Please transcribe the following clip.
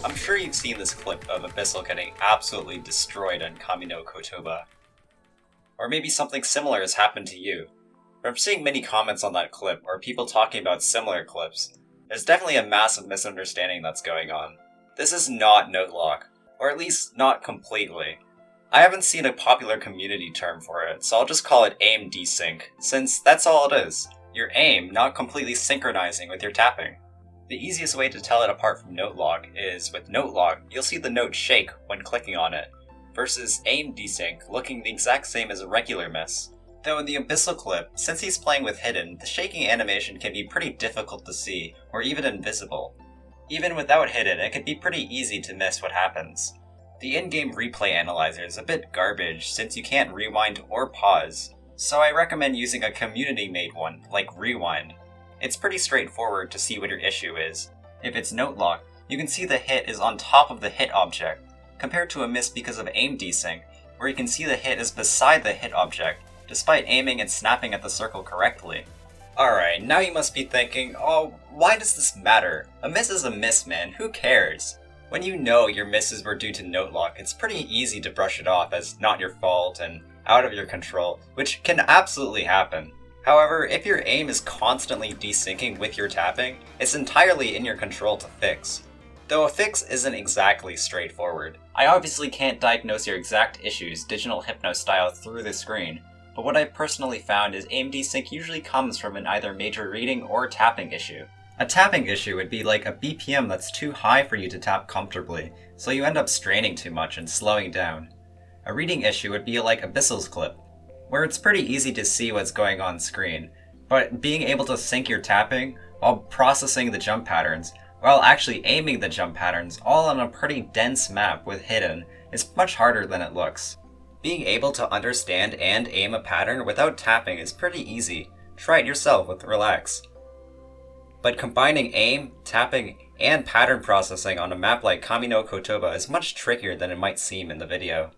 I'm sure you've seen this clip of Abyssal getting absolutely destroyed on Kami no Kotoba. Or maybe something similar has happened to you. From seeing many comments on that clip, or people talking about similar clips, there's definitely a massive misunderstanding that's going on. This is not note lock, or at least not completely. I haven't seen a popular community term for it, so I'll just call it aim desync, since that's all it is. Your aim not completely synchronizing with your tapping. The easiest way to tell it apart from note lock is, with note lock, you'll see the note shake when clicking on it, versus aim desync looking the exact same as a regular miss. Though in the Abyssal clip, since he's playing with hidden, the shaking animation can be pretty difficult to see, or even invisible. Even without hidden, it can be pretty easy to miss what happens. The in-game replay analyzer is a bit garbage since you can't rewind or pause, so I recommend using a community-made one, like Rewind. It's pretty straightforward to see what your issue is. If it's note lock, you can see the hit is on top of the hit object, compared to a miss because of aim desync, where you can see the hit is beside the hit object, despite aiming and snapping at the circle correctly. Alright, now you must be thinking, oh, why does this matter? A miss is a miss, man, who cares? When you know your misses were due to note lock, it's pretty easy to brush it off as not your fault and out of your control, which can absolutely happen. However, if your aim is constantly desyncing with your tapping, it's entirely in your control to fix. Though a fix isn't exactly straightforward. I obviously can't diagnose your exact issues digital hypno style through the screen, but what I've personally found is aim desync usually comes from an either major reading or tapping issue. A tapping issue would be like a BPM that's too high for you to tap comfortably, so you end up straining too much and slowing down. A reading issue would be like Abyssal's clip, where it's pretty easy to see what's going on screen, but being able to sync your tapping while processing the jump patterns, while actually aiming the jump patterns all on a pretty dense map with hidden, is much harder than it looks. Being able to understand and aim a pattern without tapping is pretty easy. Try it yourself with Relax. But combining aim, tapping, and pattern processing on a map like Kami no Kotoba is much trickier than it might seem in the video.